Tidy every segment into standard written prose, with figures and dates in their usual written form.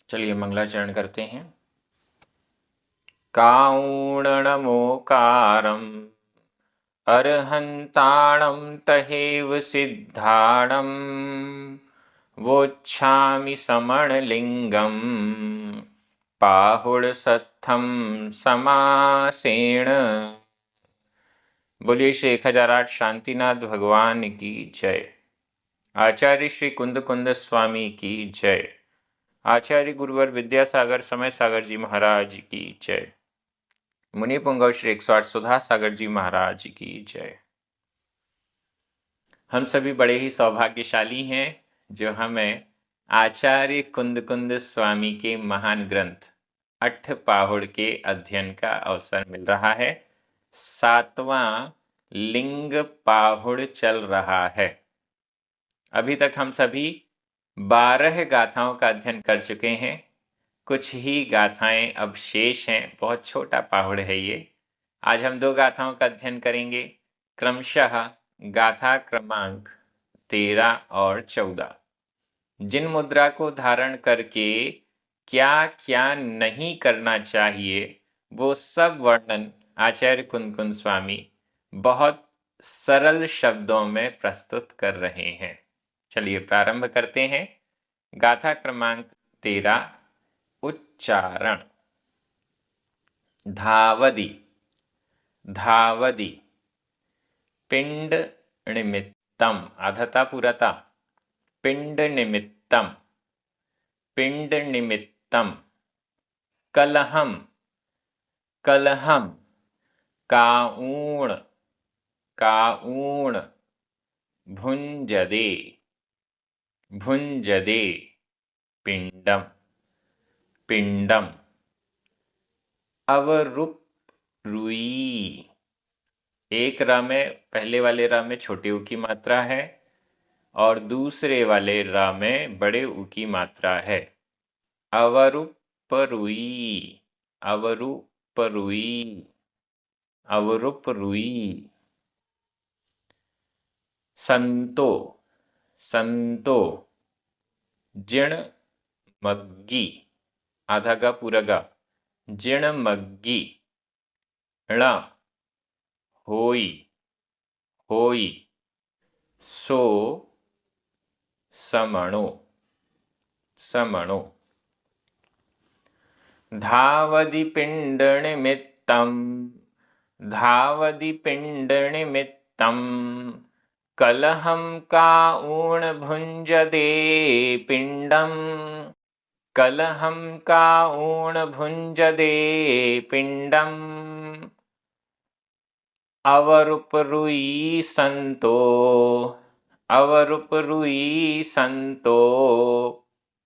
चलिए मंगलाचरण करते हैं। काऊणनमोकारम् अर्हन्ताणं तहेव सिद्धाणं वोच्छामि समणलिङ्गं पाहुडसत्थं समासेन। बोलिए श्री 1008 शांतिनाथ भगवान की जय। आचार्य श्री कुंद कुंद स्वामी की जय। आचार्य गुरुवर विद्यासागर समय सागर जी महाराज की जय। मुनि पुंगव श्री 108 सुधा सागर जी महाराज की जय। हम सभी बड़े ही सौभाग्यशाली हैं जो हमें आचार्य कुंद कुंद स्वामी के महान ग्रंथ अठ पाहुड़ के अध्ययन का अवसर मिल रहा है। 7वां लिंग पाहुड़ चल रहा है। अभी तक हम सभी 12 गाथाओं का अध्ययन कर चुके हैं। कुछ ही गाथाएं अब शेष हैं। बहुत छोटा पाहुड़ है ये। आज हम 2 गाथाओं का अध्ययन करेंगे, क्रमशः गाथा क्रमांक 13 और 14। जिन मुद्रा को धारण करके क्या क्या नहीं करना चाहिए वो सब वर्णन आचार्य कुंद कुंद स्वामी बहुत सरल शब्दों में प्रस्तुत कर रहे हैं। चलिए प्रारंभ करते हैं। गाथा क्रमांक 13, उच्चारण। धावदी धावदी पिंड निमित्तम, आधता पुरता, पिंड निमित्तम, पिंड निमित्तम। कलहम कलहम, काऊण काऊण, भुंजदे भुंजदे, पिंडम पिंडम। अवरुप रुई, एक रा में, पहले वाले रा में छोटे ऊ की मात्रा है और दूसरे वाले रा में बड़े ऊ की मात्रा है। अवरुप रुई, अवरुप रुई, अवरुप रुई। संतो संतो, जिण मग्गी, आधा गा पूरा गा, जिण मग्गी। ण होई होई, सो समणो समणो। धावदि पिंड निमित्तम, धावदि पिंड निमित्तम। कलहम काऊण भुंजदे पिंडम, कलहम काऊण भुंजदे पिंडम। अवरुप रुई संतो, अवरुप रुई संतो।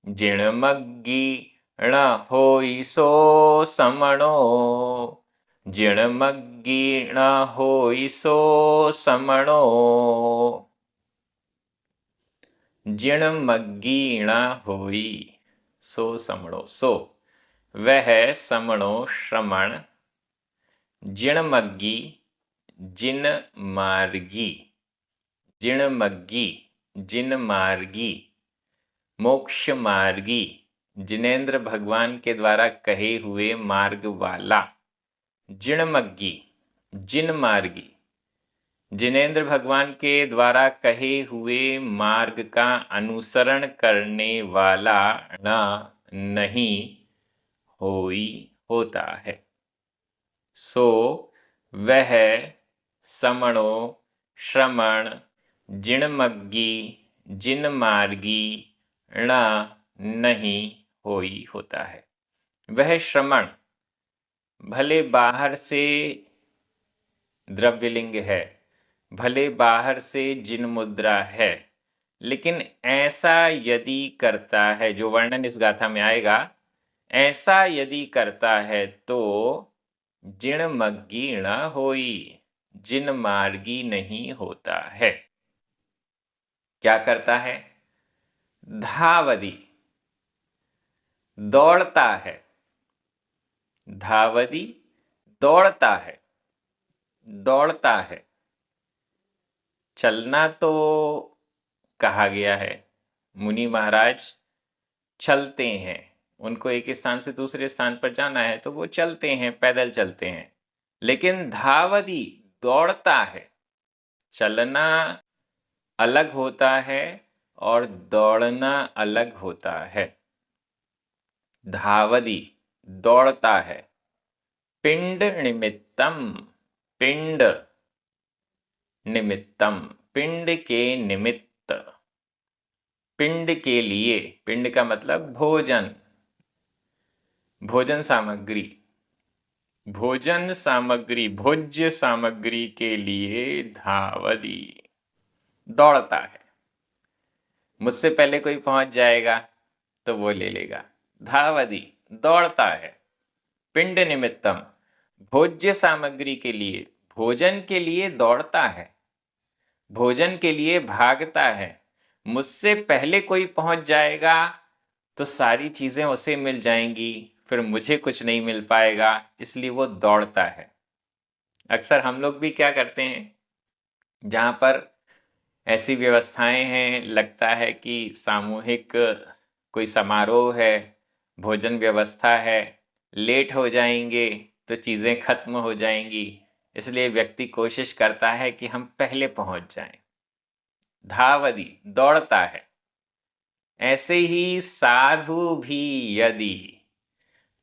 जिण मग्गी ण होई सो समणो, जिण मग्गी ण होई सो समणो। जिण मग्गी ण होई सो समणो, सो वह समणो श्रमण। जिण मग्गी, जिन मार्गी, जिण मग्गी, जिन मार्गी। मोक्ष मार्गी, जिनेन्द्र भगवान के द्वारा कहे हुए मार्ग वाला। जिण मग्गी, जिन मार्गी, जिनेन्द्र भगवान के द्वारा कहे हुए मार्ग का अनुसरण करने वाला न नहीं होई होता है। सो वह समणो श्रमण, जिणमग्गी, जिन मार्गी ण नहीं होई होता है। वह श्रमण भले बाहर से द्रव्यलिंग है, भले बाहर से जिन मुद्रा है, लेकिन ऐसा यदि करता है, जो वर्णन इस गाथा में आएगा, ऐसा यदि करता है तो जिण मग्गी न होई, जिन मार्गी नहीं होता है। क्या करता है? धावदी, दौड़ता है। धावदी दौड़ता है, दौड़ता है। चलना तो कहा गया है, मुनि महाराज चलते हैं, उनको एक स्थान से दूसरे स्थान पर जाना है तो वो चलते हैं, पैदल चलते हैं। लेकिन धावति दौड़ता है। चलना अलग होता है और दौड़ना अलग होता है। धावति दौड़ता है। पिंड निमित्तम, पिंड निमित्तम, पिंड के निमित्त, पिंड के लिए, पिंड का मतलब भोजन, भोजन सामग्री, भोजन सामग्री, भोज्य सामग्री के लिए धावति दौड़ता है। मुझसे पहले कोई पहुंच जाएगा तो वो ले लेगा। धावति दौड़ता है। पिंड निमित्तम भोज्य सामग्री के लिए, भोजन के लिए दौड़ता है, भोजन के लिए भागता है। मुझसे पहले कोई पहुंच जाएगा तो सारी चीजें उसे मिल जाएंगी, फिर मुझे कुछ नहीं मिल पाएगा, इसलिए वो दौड़ता है। अक्सर हम लोग भी क्या करते हैं, जहाँ पर ऐसी व्यवस्थाएं हैं, लगता है कि सामूहिक कोई समारोह है, भोजन व्यवस्था है, लेट हो जाएंगे तो चीज़ें खत्म हो जाएंगी, इसलिए व्यक्ति कोशिश करता है कि हम पहले पहुंच जाएं। धावति दौड़ता है। ऐसे ही साधु भी यदि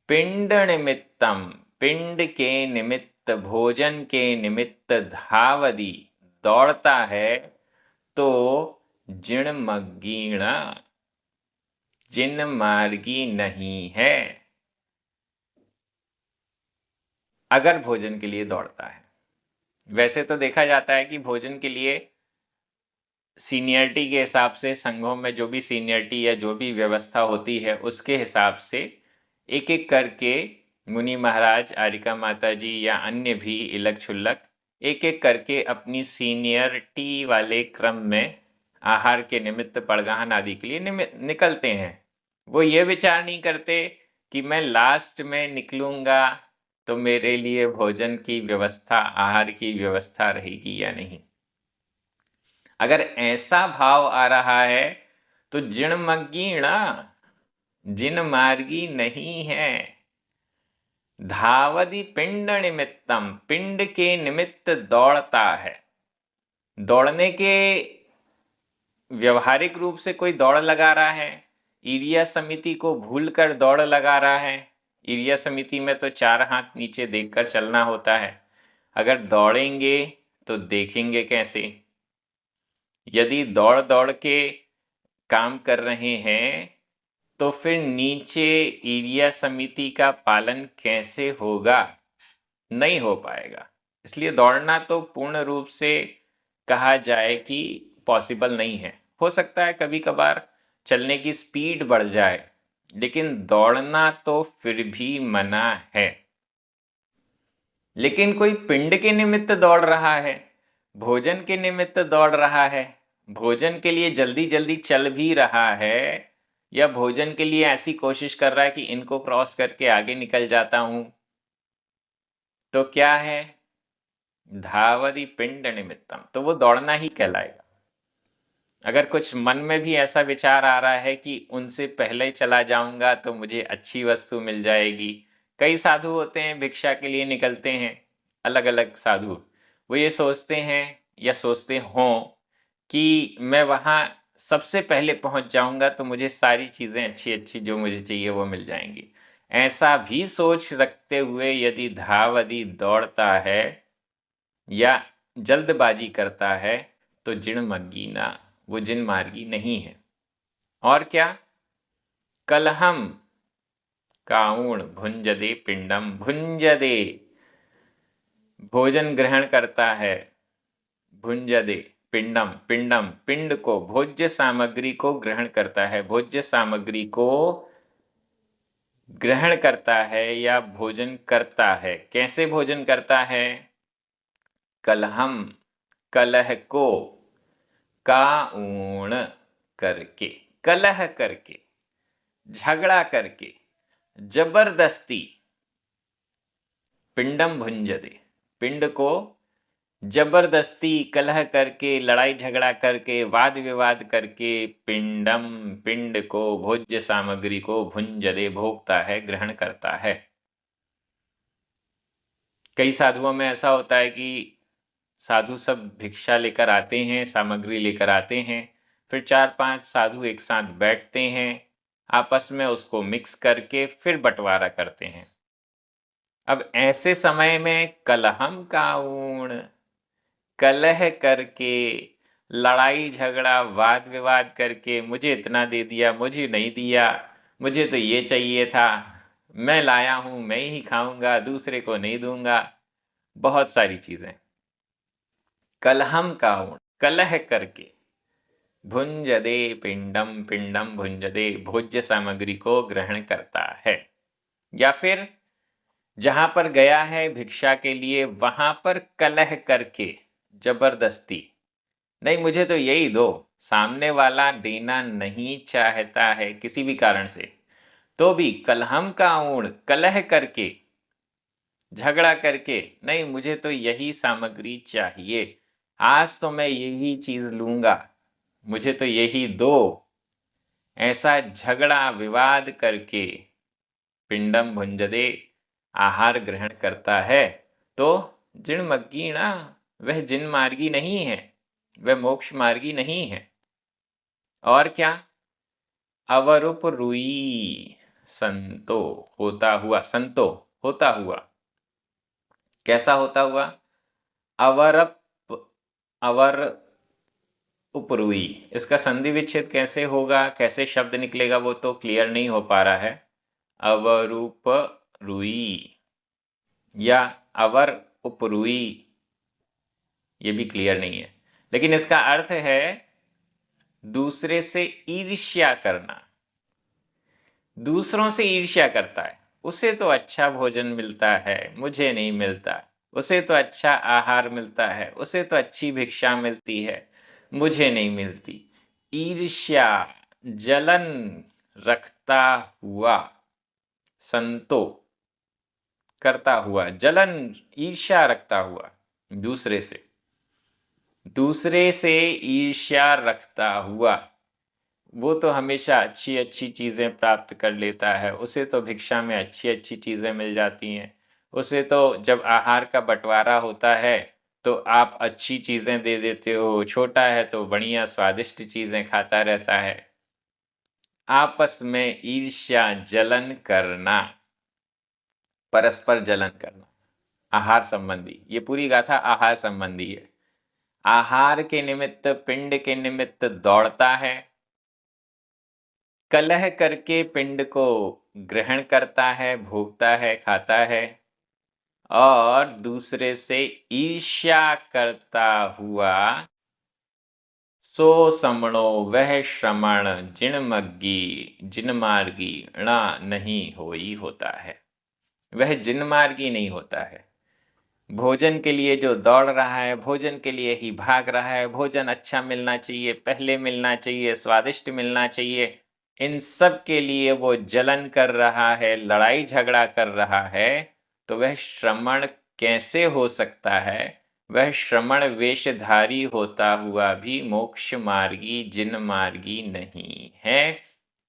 पिंड निमित्तम, पिंड के निमित्त, भोजन के निमित्त धावति दौड़ता है तो जिणमग्गीण, जिन मार्गी नहीं है, अगर भोजन के लिए दौड़ता है। वैसे तो देखा जाता है कि भोजन के लिए सीनियरिटी के हिसाब से संघों में जो भी सीनियरिटी या जो भी व्यवस्था होती है उसके हिसाब से एक एक करके मुनि महाराज, आरिका माता जी या अन्य भी इलग छुल्लक एक एक करके अपनी सीनियरिटी वाले क्रम में आहार के निमित्त पड़गाहन आदि के लिए निकलते हैं। वो ये विचार नहीं करते कि मैं लास्ट में निकलूंगा तो मेरे लिए भोजन की व्यवस्था, आहार की व्यवस्था रहेगी या नहीं। अगर ऐसा भाव आ रहा है तो जिणमग्गीणा, जिन मार्गी नहीं है। धावति पिंड निमित्तम, पिंड के निमित्त दौड़ता है। दौड़ने के व्यवहारिक रूप से कोई दौड़ लगा रहा है, ईर्ष्या समिति को भूलकर दौड़ लगा रहा है। ईर्ष्या समिति में तो 4 हाथ नीचे देखकर चलना होता है। अगर दौड़ेंगे तो देखेंगे कैसे? यदि दौड़ दौड़ के काम कर रहे हैं तो फिर नीचे ईर्ष्या समिति का पालन कैसे होगा? नहीं हो पाएगा। इसलिए दौड़ना तो पूर्ण रूप से कहा जाए कि पॉसिबल नहीं है। हो सकता है कभी कभार चलने की स्पीड बढ़ जाए, लेकिन दौड़ना तो फिर भी मना है। लेकिन कोई पिंड के निमित्त दौड़ रहा है, भोजन के निमित्त दौड़ रहा है, भोजन के लिए जल्दी जल्दी चल भी रहा है, या भोजन के लिए ऐसी कोशिश कर रहा है कि इनको क्रॉस करके आगे निकल जाता हूं, तो क्या है? धावति पिंड निमित्तम, तो वो दौड़ना ही कहलाएगा। अगर कुछ मन में भी ऐसा विचार आ रहा है कि उनसे पहले चला जाऊंगा तो मुझे अच्छी वस्तु मिल जाएगी। कई साधु होते हैं, भिक्षा के लिए निकलते हैं, अलग अलग साधु। वो ये सोचते हैं या सोचते हों कि मैं वहाँ सबसे पहले पहुँच जाऊंगा तो मुझे सारी चीज़ें अच्छी अच्छी जो मुझे चाहिए वो मिल जाएंगी। ऐसा भी सोच रखते हुए यदि धावति दौड़ता है या जल्दबाजी करता है तो जिणमग्गीना, वो जिन मार्गी नहीं है। और क्या? कलहम काउण भुंजदे पिंडम, भुंजदे भोजन ग्रहण करता है, भुंजदे पिंडम, पिंडम पिंड को, भोज्य सामग्री को ग्रहण करता है, भोज्य सामग्री को ग्रहण करता है या भोजन करता है। कैसे भोजन करता है? कलहम, कलह को, काऊण करके, कलह करके, झगड़ा करके, जबरदस्ती। पिंडम भुंजदे, पिंड को जबरदस्ती कलह करके, लड़ाई झगड़ा करके, वाद विवाद करके पिंड को, भोज्य सामग्री को भुंजदे, भोगता है, ग्रहण करता है। कई साधुओं में ऐसा होता है कि साधु सब भिक्षा लेकर आते हैं, सामग्री लेकर आते हैं, फिर 4-5 साधु एक साथ बैठते हैं, आपस में उसको मिक्स करके फिर बंटवारा करते हैं। अब ऐसे समय में कलहम काऊण, कलह करके, लड़ाई झगड़ा, वाद विवाद करके, मुझे इतना दे दिया, मुझे नहीं दिया, मुझे तो ये चाहिए था, मैं लाया हूं, मैं ही खाऊंगा, दूसरे को नहीं दूंगा, बहुत सारी चीजें। कलहम काऊण, कलह करके, भुंजदे पिंडम, पिंडम भुंजदे, भोज्य सामग्री को ग्रहण करता है। या फिर जहां पर गया है भिक्षा के लिए, वहां पर कलह करके, जबरदस्ती, नहीं मुझे तो यही दो, सामने वाला देना नहीं चाहता है किसी भी कारण से, तो भी कलहम काऊण, कलह करके, झगड़ा करके, नहीं मुझे तो यही सामग्री चाहिए, आज तो मैं यही चीज लूंगा, मुझे तो यही दो, ऐसा झगड़ा विवाद करके पिंडम भुंजदे, आहार ग्रहण करता है, तो जिणमग्गीणा, वह जिन मार्गी नहीं है, वह मोक्ष मार्गी नहीं है। और क्या, अवरुप रुई, संतो, होता हुआ, संतो होता हुआ, कैसा होता हुआ, अवरप, अवर उपरुई, इसका संधि विच्छेद कैसे होगा, कैसे शब्द निकलेगा, वो तो क्लियर नहीं हो पा रहा है। अवरूप रुई या अवर उपरुई, ये भी क्लियर नहीं है, लेकिन इसका अर्थ है दूसरे से ईर्ष्या करना। दूसरों से ईर्ष्या करता है, उसे तो अच्छा भोजन मिलता है, मुझे नहीं मिलता, उसे तो अच्छा आहार मिलता है, उसे तो अच्छी भिक्षा मिलती है, मुझे नहीं मिलती। ईर्ष्या, जलन रखता हुआ, संतो, करता हुआ, जलन, ईर्ष्या रखता हुआ, दूसरे से, दूसरे से ईर्ष्या रखता हुआ, वो तो हमेशा अच्छी अच्छी चीज़ें प्राप्त कर लेता है, उसे तो भिक्षा में अच्छी अच्छी चीज़ें मिल जाती हैं, उसे तो जब आहार का बंटवारा होता है तो आप अच्छी चीज़ें दे देते हो, छोटा है तो बढ़िया स्वादिष्ट चीज़ें खाता रहता है। आपस में ईर्ष्या, जलन करना, परस्पर जलन करना, आहार संबंधी, ये पूरी गाथा आहार संबंधी है। आहार के निमित्त, पिंड के निमित्त दौड़ता है, कलह करके पिंड को ग्रहण करता है, भोगता है, खाता है, और दूसरे से ईर्ष्या करता हुआ, सो समणो, वह श्रमण, जिनमग्गी, जिनमार्गी, णा नहीं होई होता है, वह जिनमार्गी नहीं होता है। भोजन के लिए जो दौड़ रहा है, भोजन के लिए ही भाग रहा है, भोजन अच्छा मिलना चाहिए, पहले मिलना चाहिए, स्वादिष्ट मिलना चाहिए, इन सब के लिए वो जलन कर रहा है, लड़ाई झगड़ा कर रहा है, तो वह श्रमण कैसे हो सकता है? वह श्रमण वेशधारी होता हुआ भी मोक्ष मार्गी, जिन मार्गी नहीं है,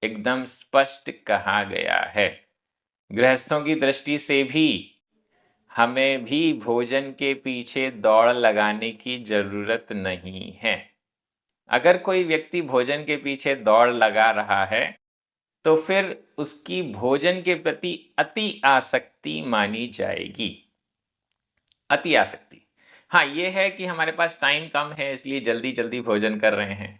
एकदम स्पष्ट कहा गया है। गृहस्थों की दृष्टि से भी हमें भी भोजन के पीछे दौड़ लगाने की जरूरत नहीं है। अगर कोई व्यक्ति भोजन के पीछे दौड़ लगा रहा है तो फिर उसकी भोजन के प्रति अति आसक्ति मानी जाएगी। अति आसक्ति, हाँ ये है कि हमारे पास टाइम कम है इसलिए जल्दी जल्दी भोजन कर रहे हैं,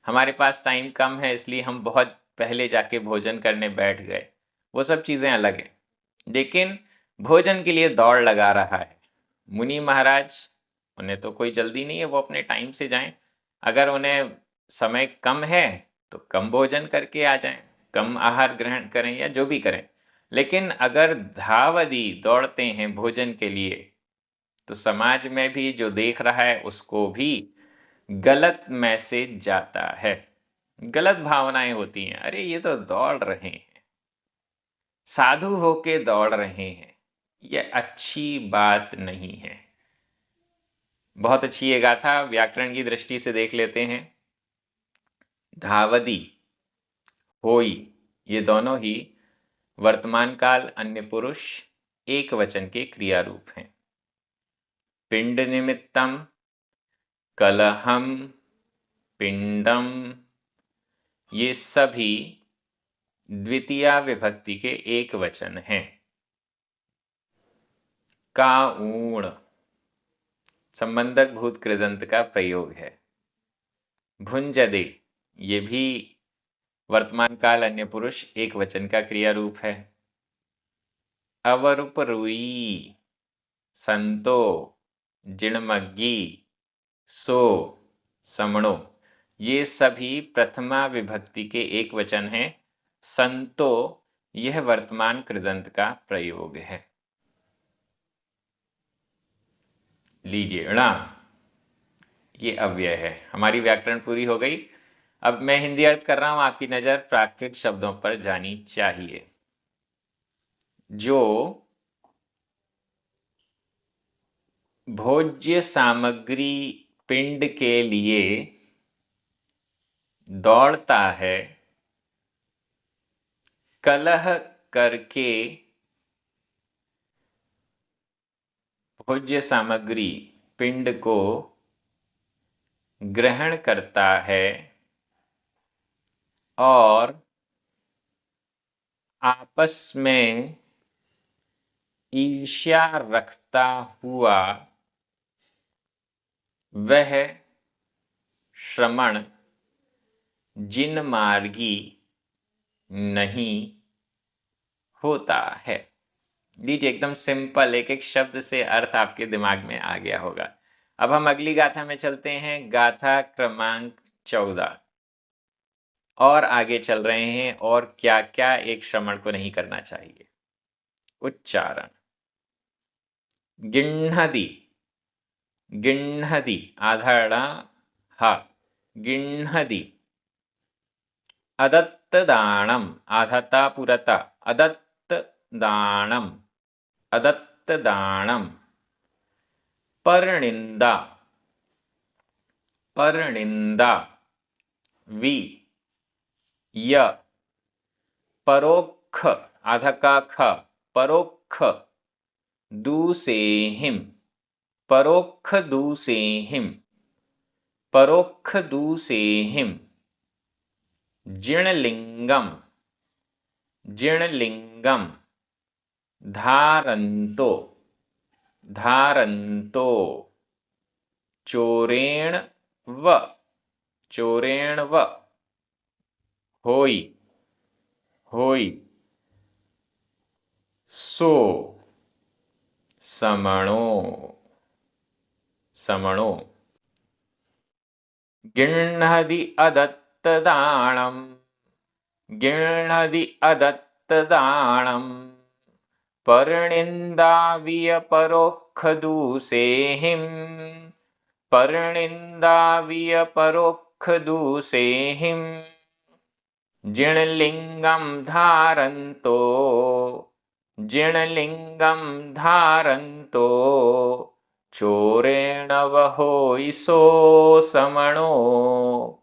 हमारे पास टाइम कम है इसलिए हम बहुत पहले जाके भोजन करने बैठ गए, वो सब चीज़ें अलग हैं। लेकिन भोजन के लिए दौड़ लगा रहा है मुनि महाराज, उन्हें तो कोई जल्दी नहीं है, वो अपने टाइम से जाएं। अगर उन्हें समय कम है तो कम भोजन करके आ जाएं, कम आहार ग्रहण करें या जो भी करें। लेकिन अगर धावदी दौड़ते हैं भोजन के लिए तो समाज में भी जो देख रहा है उसको भी गलत मैसेज जाता है, गलत भावनाएं होती हैं, अरे ये तो दौड़ रहे हैं, साधु होके दौड़ रहे हैं, यह अच्छी बात नहीं है। बहुत अच्छी ये गाथा, व्याकरण की दृष्टि से देख लेते हैं। धावदी, होई, ये दोनों ही वर्तमान काल अन्य पुरुष एक वचन के क्रिया रूप हैं। पिंड निमित्तम, कलहम, पिंडम, ये सभी द्वितीया विभक्ति के एक वचन हैं। काऊण, संबंधक भूत कृदंत का प्रयोग है। भुंजदे, ये भी वर्तमान काल अन्य पुरुष एक वचन का क्रिया रूप है। अवरुपरुई, संतो, जिणमग्गी, सो, समणो, ये सभी प्रथमा विभक्ति के एक वचन हैं। संतो, यह वर्तमान कृदंत का प्रयोग है। लीजिए, णा, ये अव्यय है। हमारी व्याकरण पूरी हो गई। अब मैं हिंदी अर्थ कर रहा हूं, आपकी नजर प्राकृत शब्दों पर जानी चाहिए। जो भोज्य सामग्री पिंड के लिए दौड़ता है, कलह करके भोज्य सामग्री पिंड को ग्रहण करता है और आपस में ईर्ष्या रखता हुआ वह श्रमण जिनमार्गी नहीं होता है। लीजिए, एकदम सिंपल, एक एक शब्द से अर्थ आपके दिमाग में आ गया होगा। अब हम अगली गाथा में चलते हैं, गाथा क्रमांक 14, और आगे चल रहे हैं और क्या क्या एक श्रमण को नहीं करना चाहिए। उच्चारण, गिण्हदि, गिण्हदि, आधा ण ह, गिण्हदि। अदत्तदाणम, आधा ता पूरा ता, अदत्तदाणम, अदत्तदाणम। परनिंदा, परनिंदा, वि, य, परोक्ष, आधा का ख, परोक्ष दूसेहिम, परोक्ष दूसेहिम, परोक्ष दूसेहिम। जिणलिंगम, जिणलिंगम। धारन्तो, धारन्तो। चोरेण व, चोरेण व। होई, होई। सो, समणो, समणो। गिण्हदि अदत्तदाणम, गिण्हदि अदत्तदाणम। परनिन्दावियपरोक्षदूसेहिं, परनिन्दावियपरोक्षदूसेहिं। जिणलिंगं धारन्तो, जिणलिंगं धारन्तो। चोरेण वहोयि सो समणो,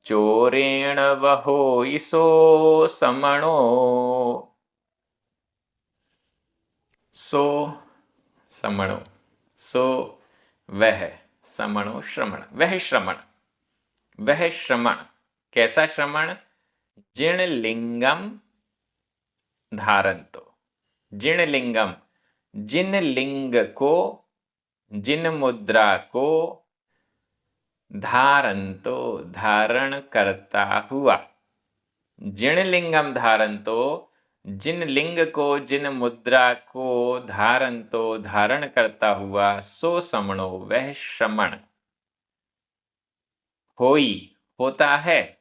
चोरेण वहोयि सो समणो। सो, समणो, सो वह, समणो श्रमण, वह श्रमण, वह श्रमण। कैसा श्रमण? जिणलिंगम धारन्तो, जिणलिंगम, जिन लिंग को, जिन मुद्रा को, धारन्तो, धारण करता हुआ। जिणलिंगम धारन्तो, जिन लिंग को, जिन मुद्रा को, धारन्तो, धारण करता हुआ। सो समणो, वह श्रमण। होई, होता है।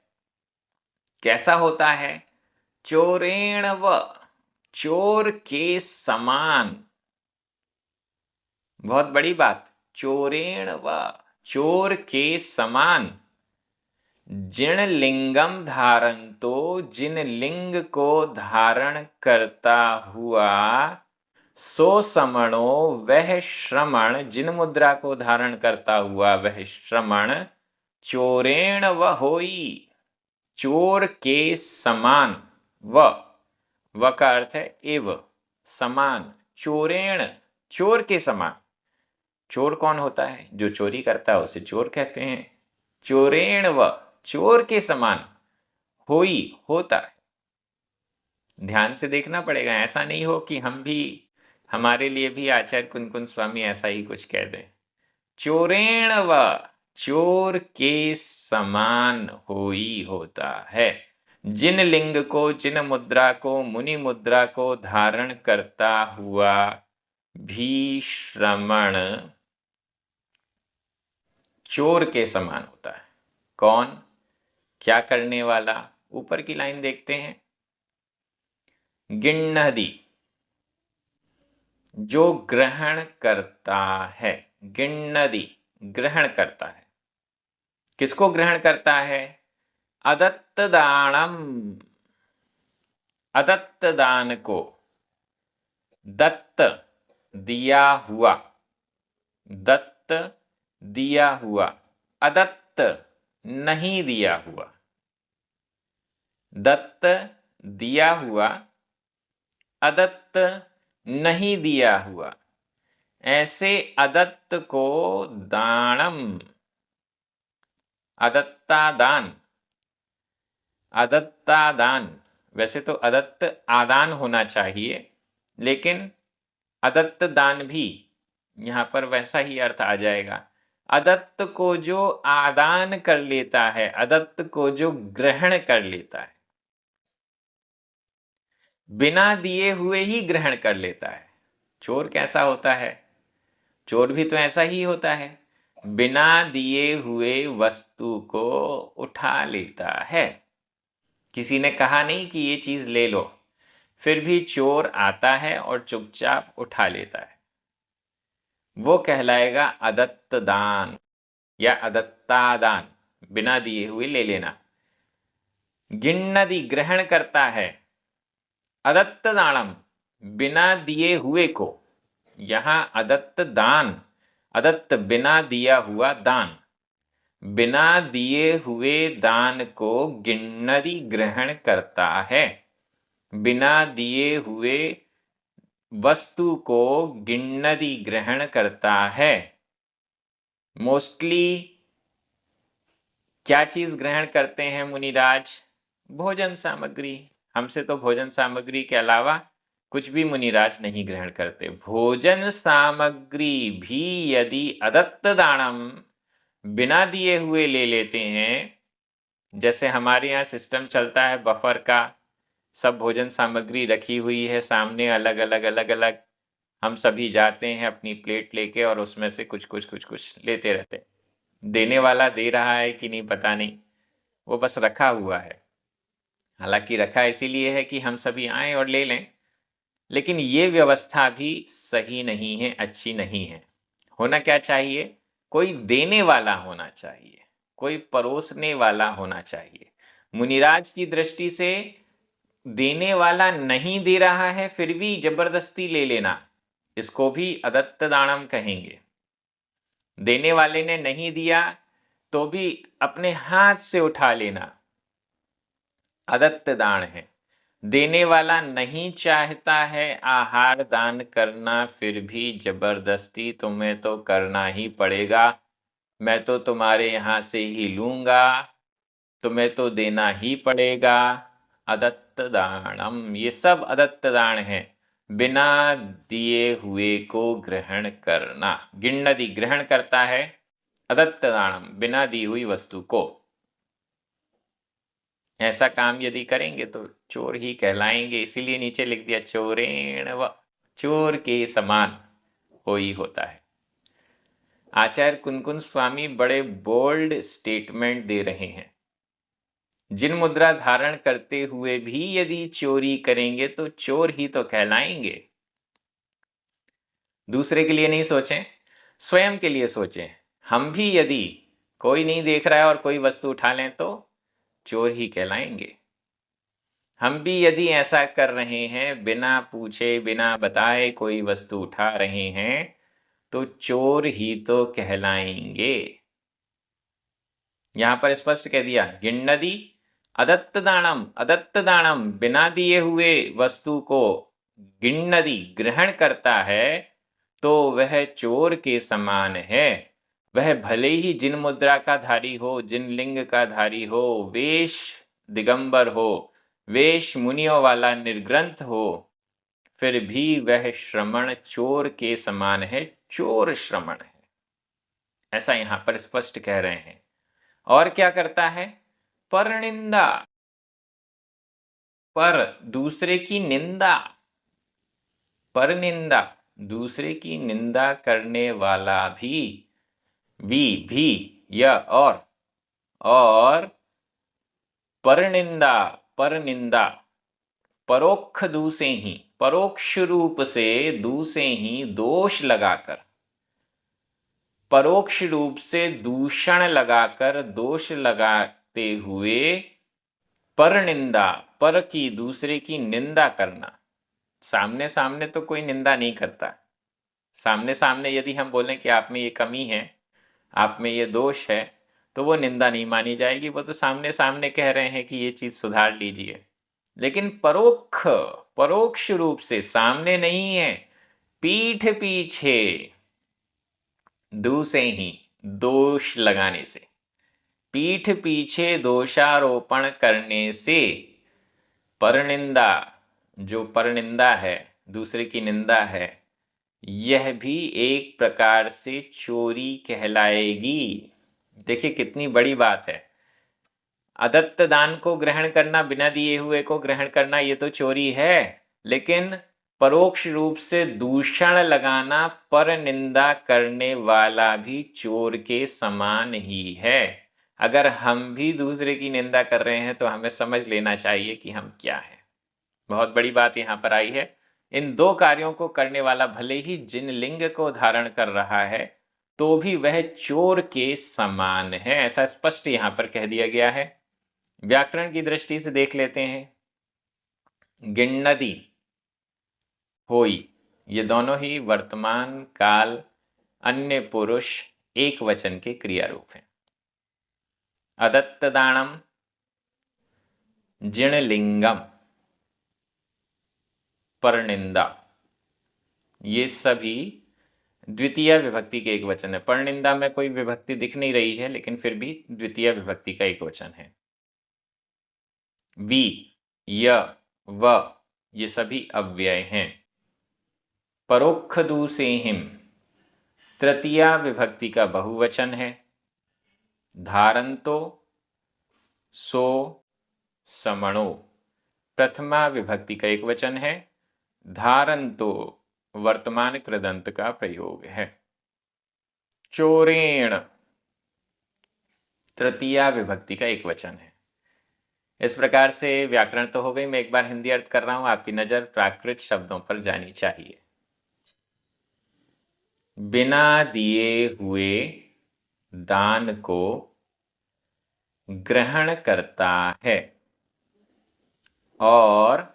कैसा होता है? चोरेण व, चोर के समान। बहुत बड़ी बात, चोरेण व, चोर के समान। जिणलिंगम धारन्तो, जिन लिंग को धारण करता हुआ। सो समणो वह श्रमण, जिन मुद्रा को धारण करता हुआ वह श्रमण, चोरेण व होई, चोर के समान, व का अर्थ है एव, समान, चोरेण, चोर के समान। चोर कौन होता है? जो चोरी करता है उसे चोर कहते हैं। चोरेण व, चोर के समान, होई, होता है। ध्यान से देखना पड़ेगा, ऐसा नहीं हो कि हम भी, हमारे लिए भी आचार्य कुनकुन स्वामी ऐसा ही कुछ कह दें। चोरेण व, चोर के समान होई, होता है। जिन लिंग को, जिन मुद्रा को, मुनि मुद्रा को धारण करता हुआ भी श्रमण चोर के समान होता है। कौन? क्या करने वाला? ऊपर की लाइन देखते हैं। गिण्णधि, जो ग्रहण करता है। गिण्णधि, ग्रहण करता है। किसको ग्रहण करता है? अदत्त दानम, अदत्त दान को, दत्त दिया हुआ, दत्त दिया हुआ, अदत्त नहीं दिया हुआ, दत्त दिया हुआ, अदत्त नहीं दिया हुआ, ऐसे अदत्त को दानम, अदत्ता दान, अदत्ता दान, वैसे तो अदत्त आदान होना चाहिए, लेकिन अदत्त दान भी यहां पर वैसा ही अर्थ आ जाएगा। अदत्त को जो आदान कर लेता है, अदत्त को जो ग्रहण कर लेता है, बिना दिए हुए ही ग्रहण कर लेता है। चोर कैसा होता है? चोर भी तो ऐसा ही होता है, बिना दिए हुए वस्तु को उठा लेता है। किसी ने कहा नहीं कि ये चीज ले लो, फिर भी चोर आता है और चुपचाप उठा लेता है। वो कहलाएगा अदत्त दान या अदत्ता दान, बिना दिए हुए ले लेना। गिण्णधि, ग्रहण करता है। अदत्त दानम, बिना दिए हुए को, यहां अदत्त दान, अदत्त बिना दिया हुआ दान, बिना दिए हुए दान को गिण्णधि ग्रहण करता है। बिना दिए हुए वस्तु को गिण्णधि ग्रहण करता है। मोस्टली क्या चीज ग्रहण करते हैं मुनिराज? भोजन सामग्री। हमसे तो भोजन सामग्री के अलावा कुछ भी मुनिराज नहीं ग्रहण करते। भोजन सामग्री भी यदि अदत्त दानम, बिना दिए हुए ले लेते हैं, जैसे हमारे यहाँ सिस्टम चलता है बफर का, सब भोजन सामग्री रखी हुई है सामने, अलग अलग अलग अलग, हम सभी जाते हैं अपनी प्लेट लेके और उसमें से कुछ कुछ कुछ कुछ लेते रहते हैं। देने वाला दे रहा है कि नहीं पता नहीं, वो बस रखा हुआ है। हालांकि रखा इसीलिए है कि हम सभी आए और ले लें, लेकिन ये व्यवस्था भी सही नहीं है, अच्छी नहीं है। होना क्या चाहिए? कोई देने वाला होना चाहिए, कोई परोसने वाला होना चाहिए। मुनिराज की दृष्टि से देने वाला नहीं दे रहा है फिर भी जबरदस्ती ले लेना, इसको भी अदत्त दानम कहेंगे। देने वाले ने नहीं दिया तो भी अपने हाथ से उठा लेना, अदत्त दान है। देने वाला नहीं चाहता है आहार दान करना, फिर भी जबरदस्ती तुम्हें तो करना ही पड़ेगा, मैं तो तुम्हारे यहाँ से ही लूंगा, तुम्हें तो देना ही पड़ेगा, अदत्त दानम। ये सब अदत्त दान है, बिना दिए हुए को ग्रहण करना। गिण्णधि ग्रहण करता है अदत्त दानम, बिना दी हुई वस्तु को। ऐसा काम यदि करेंगे तो चोर ही कहलाएंगे, इसीलिए नीचे लिख दिया चोरेण व, चोर के समान होई होता है। आचार्य कुनकुन स्वामी बड़े बोल्ड स्टेटमेंट दे रहे हैं। जिन मुद्रा धारण करते हुए भी यदि चोरी करेंगे तो चोर ही तो कहलाएंगे। दूसरे के लिए नहीं सोचें, स्वयं के लिए सोचें। हम भी यदि कोई नहीं देख रहा है और कोई वस्तु उठा लें तो चोर ही कहलाएंगे। हम भी यदि ऐसा कर रहे हैं, बिना पूछे बिना बताए कोई वस्तु उठा रहे हैं, तो चोर ही तो कहलाएंगे। यहां पर स्पष्ट कह दिया, गिण्णदी अदत्त दानम, अदत्त दानम, बिना दिए हुए वस्तु को गिण्णदी ग्रहण करता है तो वह चोर के समान है। वह भले ही जिन मुद्रा का धारी हो, जिन लिंग का धारी हो, वेश दिगंबर हो, वेश मुनियों वाला निर्ग्रंथ हो, फिर भी वह श्रमण चोर के समान है, चोर श्रमण है, ऐसा यहां पर स्पष्ट कह रहे हैं। और क्या करता है? परनिंदा, पर दूसरे की निंदा, परनिंदा दूसरे की निंदा करने वाला भी या और परनिंदा, परनिंदा परोक्ष दू से ही, परोक्ष रूप से दू से ही दोष लगाकर, परोक्ष रूप से दूषण लगाकर, दोष लगाते हुए परनिंदा, पर की दूसरे की निंदा करना। सामने सामने तो कोई निंदा नहीं करता। सामने सामने यदि हम बोलें कि आप में ये कमी है, आप में ये दोष है, तो वो निंदा नहीं मानी जाएगी, वो तो सामने सामने कह रहे हैं कि ये चीज सुधार लीजिए। लेकिन परोक्ष रूप से, सामने नहीं है, पीठ पीछे दू से ही, दोष लगाने से, पीठ पीछे दोषारोपण करने से, परनिंदा, जो परनिंदा है, दूसरे की निंदा है, यह भी एक प्रकार से चोरी कहलाएगी। देखिए कितनी बड़ी बात है। अदत्त दान को ग्रहण करना, बिना दिए हुए को ग्रहण करना, ये तो चोरी है, लेकिन परोक्ष रूप से दूषण लगाना, पर निंदा करने वाला भी चोर के समान ही है। अगर हम भी दूसरे की निंदा कर रहे हैं तो हमें समझ लेना चाहिए कि हम क्या हैं। बहुत बड़ी बात यहां पर आई है। इन दो कार्यों को करने वाला भले ही जिन लिंग को धारण कर रहा है, तो भी वह चोर के समान है, ऐसा स्पष्ट यहां पर कह दिया गया है। व्याकरण की दृष्टि से देख लेते हैं। गिण्णदी, होई, ये दोनों ही वर्तमान काल अन्य पुरुष एक वचन के क्रिया रूप हैं। अदत्त दानम, जिणलिंगम, परनिंदा, ये सभी द्वितीय विभक्ति के एक वचन है। परनिंदा में कोई विभक्ति दिख नहीं रही है, लेकिन फिर भी द्वितीय विभक्ति का एक वचन है। वी, य, व, ये सभी अव्यय हैं। परोक्ष दू से हिम, तृतीया विभक्ति का बहुवचन है। धारंतो, सो, समणो, प्रथमा विभक्ति का एक वचन है। धारंतो वर्तमान कृदंत का प्रयोग है। चोरेण, तृतीया विभक्ति का एक वचन है। इस प्रकार से व्याकरण तो हो गई। मैं एक बार हिंदी अर्थ कर रहा हूं, आपकी नजर प्राकृत शब्दों पर जानी चाहिए। बिना दिए हुए दान को ग्रहण करता है और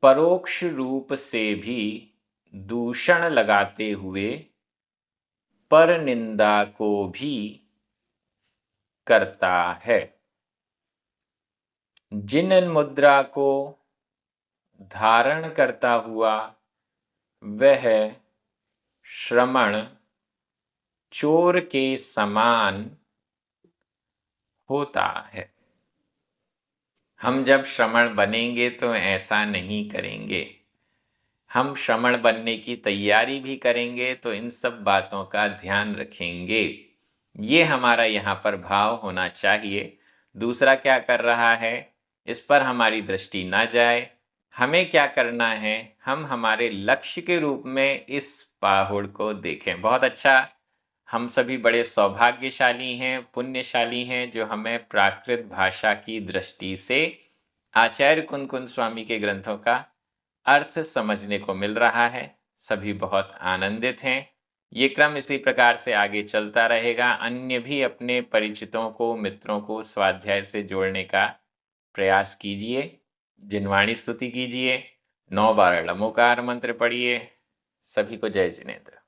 परोक्ष रूप से भी दूषण लगाते हुए पर निंदा को भी करता है। जिन मुद्रा को धारण करता हुआ वह श्रमण चोर के समान होता है। हम जब श्रमण बनेंगे तो ऐसा नहीं करेंगे। हम श्रमण बनने की तैयारी भी करेंगे तो इन सब बातों का ध्यान रखेंगे। ये हमारा यहाँ पर भाव होना चाहिए। दूसरा क्या कर रहा है, इस पर हमारी दृष्टि ना जाए। हमें क्या करना है, हम हमारे लक्ष्य के रूप में इस पाहुड़ को देखें। बहुत अच्छा, हम सभी बड़े सौभाग्यशाली हैं, पुण्यशाली हैं, जो हमें प्राकृत भाषा की दृष्टि से आचार्य कुंद स्वामी के ग्रंथों का अर्थ समझने को मिल रहा है। सभी बहुत आनंदित हैं। ये क्रम इसी प्रकार से आगे चलता रहेगा। अन्य भी अपने परिचितों को, मित्रों को स्वाध्याय से जोड़ने का प्रयास कीजिए, जिनवाणी स्तुति कीजिए, 9 बार लमोकार मंत्र पढ़िए। सभी को जय जिनेन्द्र।